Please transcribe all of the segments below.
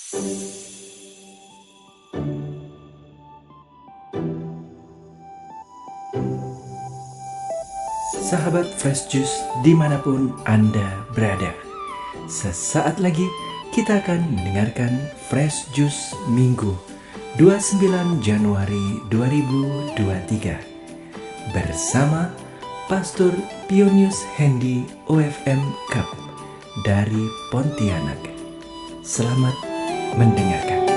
Sahabat Fresh Juice dimanapun Anda berada, sesaat lagi kita akan mendengarkan Fresh Juice Minggu 29 Januari 2023 bersama Pastor Pionius Hendy OFM Cup dari Pontianak. Selamat mendengarkan.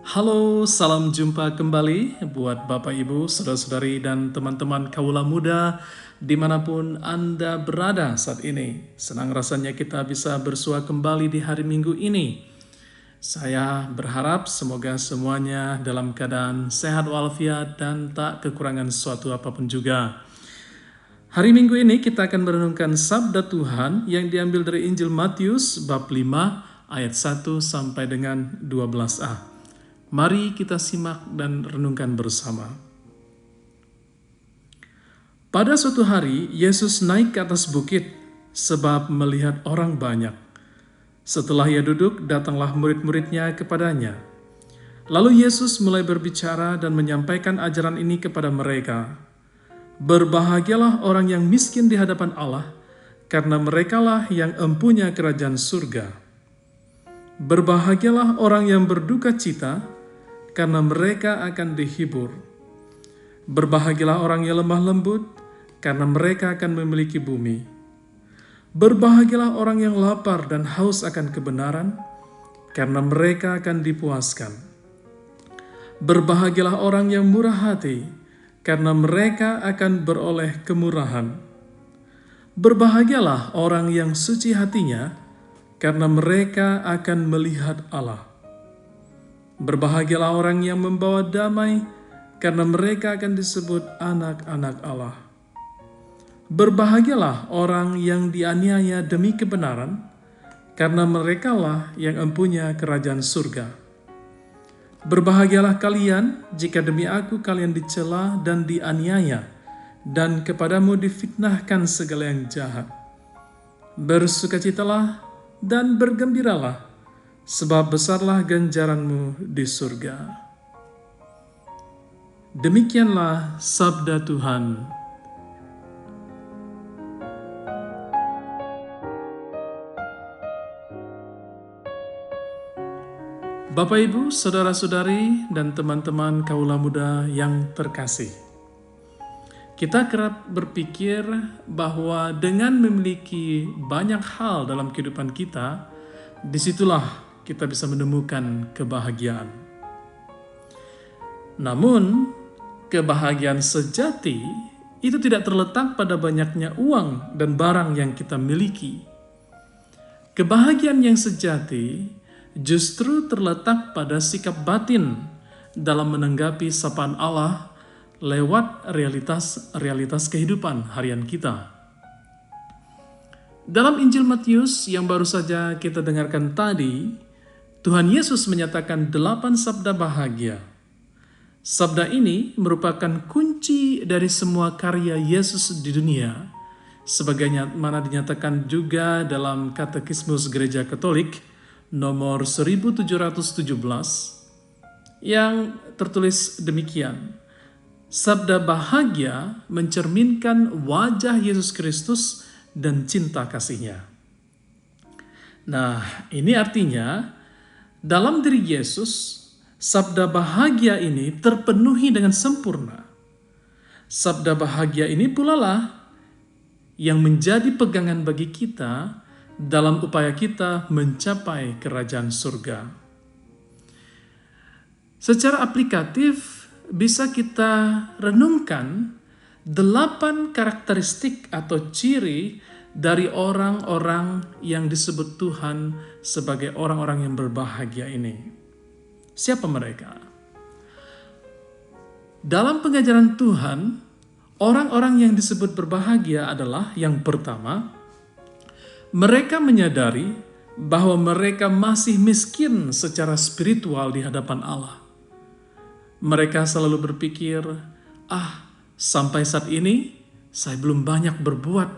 Halo, salam jumpa kembali buat Bapak Ibu, Saudara-saudari, dan teman-teman kaula muda dimanapun Anda berada saat ini. Senang rasanya kita bisa bersua kembali di hari Minggu ini. Saya berharap semoga semuanya dalam keadaan sehat walafiat dan tak kekurangan sesuatu apapun juga. Hari Minggu ini kita akan merenungkan sabda Tuhan yang diambil dari Injil Matius bab 5 ayat 1 sampai dengan 12a. Mari kita simak dan renungkan bersama. Pada suatu hari, Yesus naik ke atas bukit sebab melihat orang banyak. Setelah ia duduk, datanglah murid-muridnya kepadanya. Lalu Yesus mulai berbicara dan menyampaikan ajaran ini kepada mereka. Berbahagialah orang yang miskin di hadapan Allah, karena merekalah yang empunya kerajaan surga. Berbahagialah orang yang berduka cita, karena mereka akan dihibur. Berbahagialah orang yang lemah lembut, karena mereka akan memiliki bumi. Berbahagialah orang yang lapar dan haus akan kebenaran, karena mereka akan dipuaskan. Berbahagialah orang yang murah hati, karena mereka akan beroleh kemurahan. Berbahagialah orang yang suci hatinya, karena mereka akan melihat Allah. Berbahagialah orang yang membawa damai, karena mereka akan disebut anak-anak Allah. Berbahagialah orang yang dianiaya demi kebenaran, karena merekalah yang empunya kerajaan surga. Berbahagialah kalian jika demi aku kalian dicela dan dianiaya, dan kepadamu difitnahkan segala yang jahat. Bersukacitalah dan bergembiralah, sebab besarlah ganjaranmu di surga. Demikianlah sabda Tuhan. Bapak Ibu, saudara-saudari, dan teman-teman kaula muda yang terkasih. Kita kerap berpikir bahwa dengan memiliki banyak hal dalam kehidupan kita, disitulah kita bisa menemukan kebahagiaan. Namun, kebahagiaan sejati itu tidak terletak pada banyaknya uang dan barang yang kita miliki. Kebahagiaan yang sejati justru terletak pada sikap batin dalam menanggapi sapaan Allah lewat realitas kehidupan harian kita. Dalam Injil Matius yang baru saja kita dengarkan tadi, Tuhan Yesus menyatakan 8 sabda bahagia. Sabda ini merupakan kunci dari semua karya Yesus di dunia, sebagaimana dinyatakan juga dalam Katekismus Gereja Katolik nomor 1717 yang tertulis demikian. Sabda bahagia mencerminkan wajah Yesus Kristus dan cinta kasih-Nya. Nah, ini artinya dalam diri Yesus, sabda bahagia ini terpenuhi dengan sempurna. Sabda bahagia ini pula lah yang menjadi pegangan bagi kita dalam upaya kita mencapai kerajaan surga. Secara aplikatif, bisa kita renungkan 8 karakteristik atau ciri dari orang-orang yang disebut Tuhan sebagai orang-orang yang berbahagia ini. Siapa mereka? Dalam pengajaran Tuhan, orang-orang yang disebut berbahagia adalah yang pertama, mereka menyadari bahwa mereka masih miskin secara spiritual di hadapan Allah. Mereka selalu berpikir, sampai saat ini saya belum banyak berbuat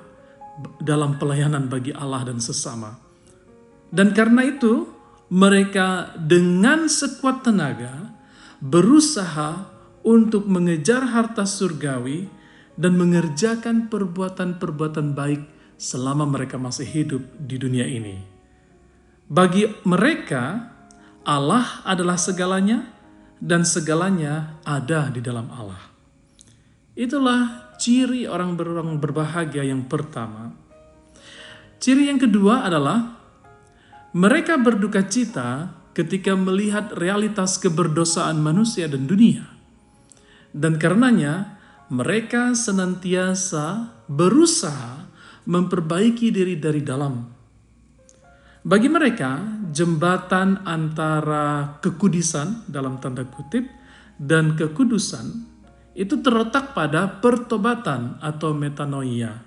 dalam pelayanan bagi Allah dan sesama. Dan karena itu, mereka dengan sekuat tenaga berusaha untuk mengejar harta surgawi dan mengerjakan perbuatan-perbuatan baik selama mereka masih hidup di dunia ini. Bagi mereka, Allah adalah segalanya dan segalanya ada di dalam Allah. Itulah ciri orang berbahagia yang pertama. Ciri yang kedua adalah mereka berduka cita ketika melihat realitas keberdosaan manusia dan dunia. Dan karenanya mereka senantiasa berusaha memperbaiki diri dari dalam. Bagi mereka, jembatan antara kekudisan dalam tanda kutip dan kekudusan itu terletak pada pertobatan atau metanoia.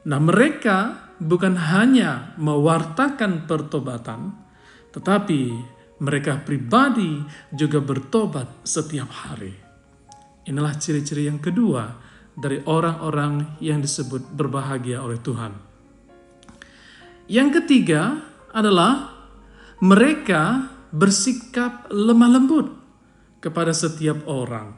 Nah, mereka bukan hanya mewartakan pertobatan, tetapi mereka pribadi juga bertobat setiap hari. Inilah ciri-ciri yang kedua dari orang-orang yang disebut berbahagia oleh Tuhan. Yang ketiga adalah mereka bersikap lemah lembut kepada setiap orang,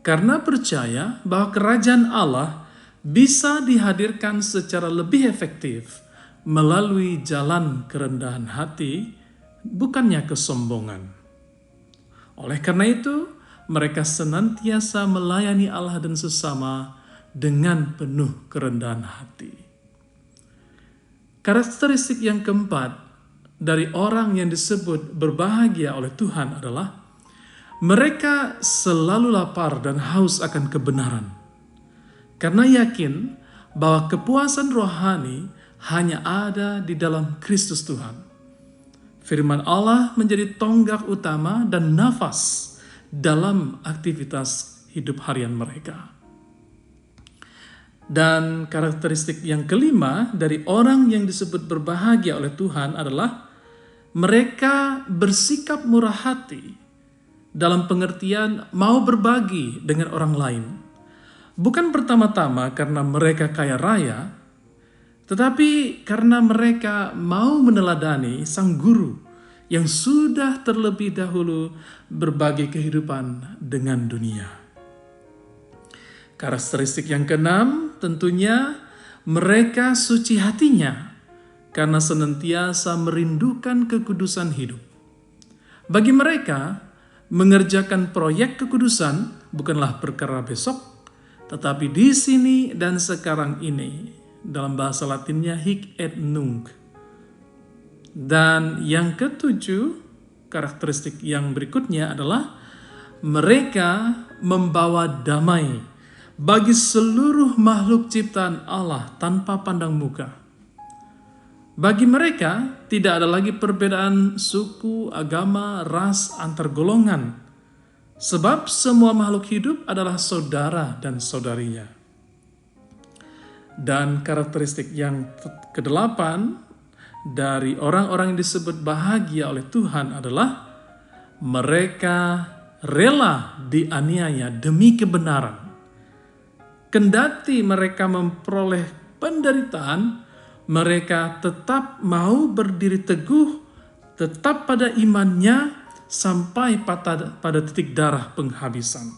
karena percaya bahwa kerajaan Allah bisa dihadirkan secara lebih efektif melalui jalan kerendahan hati, bukannya kesombongan. Oleh karena itu, mereka senantiasa melayani Allah dan sesama dengan penuh kerendahan hati. Karakteristik yang keempat dari orang yang disebut berbahagia oleh Tuhan adalah mereka selalu lapar dan haus akan kebenaran, karena yakin bahwa kepuasan rohani hanya ada di dalam Kristus Tuhan. Firman Allah menjadi tonggak utama dan nafas dalam aktivitas hidup harian mereka. Dan karakteristik yang kelima dari orang yang disebut berbahagia oleh Tuhan adalah mereka bersikap murah hati dalam pengertian mau berbagi dengan orang lain. Bukan pertama-tama karena mereka kaya raya, tetapi karena mereka mau meneladani sang guru yang sudah terlebih dahulu berbagi kehidupan dengan dunia. Karakteristik yang keenam tentunya mereka suci hatinya karena senantiasa merindukan kekudusan hidup. Bagi mereka, mengerjakan proyek kekudusan bukanlah perkara besok, tetapi di sini dan sekarang ini. Dalam bahasa Latinnya hic et nunc. Dan yang ketujuh, karakteristik yang berikutnya adalah mereka membawa damai bagi seluruh makhluk ciptaan Allah tanpa pandang muka. Bagi mereka tidak ada lagi perbedaan suku, agama, ras, antar golongan, sebab semua makhluk hidup adalah saudara dan saudarinya. Dan karakteristik yang kedelapan dari orang-orang yang disebut bahagia oleh Tuhan adalah mereka rela dianiaya demi kebenaran. Kendati mereka memperoleh penderitaan, mereka tetap mau berdiri teguh, tetap pada imannya sampai pada titik darah penghabisan.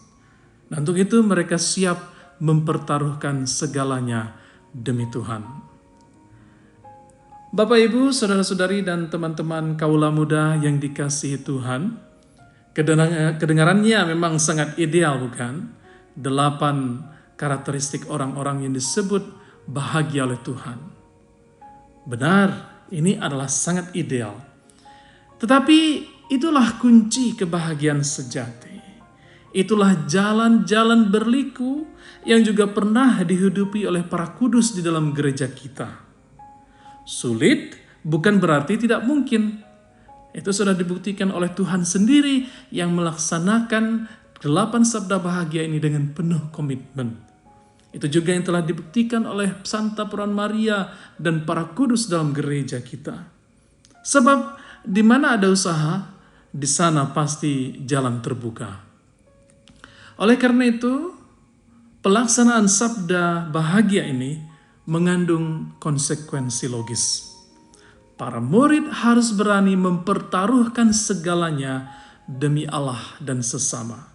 Dan untuk itu mereka siap mempertaruhkan segalanya demi Tuhan. Bapak, Ibu, saudara-saudari, dan teman-teman kaula muda yang dikasihi Tuhan, kedengarannya memang sangat ideal, bukan? 8 karakteristik orang-orang yang disebut bahagia oleh Tuhan. Benar, ini adalah sangat ideal. Tetapi itulah kunci kebahagiaan sejati. Itulah jalan-jalan berliku yang juga pernah dihidupi oleh para kudus di dalam gereja kita. Sulit bukan berarti tidak mungkin. Itu sudah dibuktikan oleh Tuhan sendiri yang melaksanakan 8 sabda bahagia ini dengan penuh komitmen. Itu juga yang telah dibuktikan oleh Santa Peran Maria dan para kudus dalam gereja kita. Sebab di mana ada usaha, di sana pasti jalan terbuka. Oleh karena itu, pelaksanaan sabda bahagia ini mengandung konsekuensi logis. Para murid harus berani mempertaruhkan segalanya demi Allah dan sesama.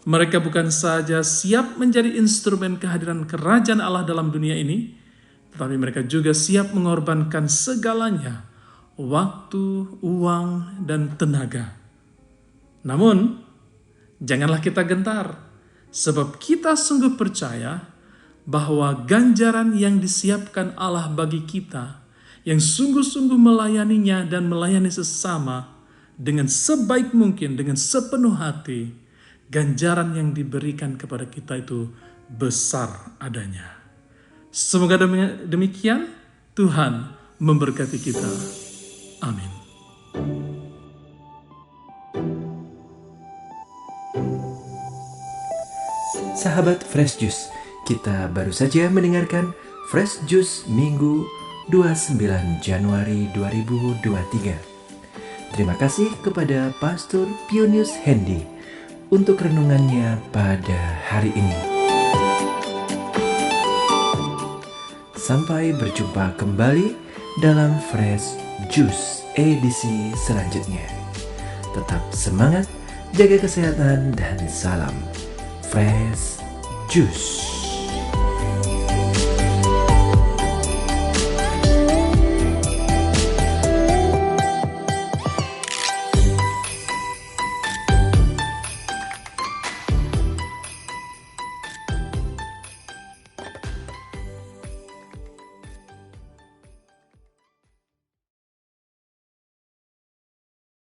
Mereka bukan saja siap menjadi instrumen kehadiran kerajaan Allah dalam dunia ini, tetapi mereka juga siap mengorbankan segalanya, waktu, uang, dan tenaga. Namun, janganlah kita gentar, sebab kita sungguh percaya bahwa ganjaran yang disiapkan Allah bagi kita, yang sungguh-sungguh melayaninya dan melayani sesama dengan sebaik mungkin, dengan sepenuh hati, ganjaran yang diberikan kepada kita itu besar adanya. Semoga demikian Tuhan memberkati kita. Amin. Sahabat Fresh Juice, kita baru saja mendengarkan Fresh Juice Minggu 29 Januari 2023. Terima kasih kepada Pastor Pionius Hendy untuk renungannya pada hari ini. Sampai berjumpa kembali dalam Fresh Juice edisi selanjutnya. Tetap semangat, jaga kesehatan, dan salam Fresh Juice.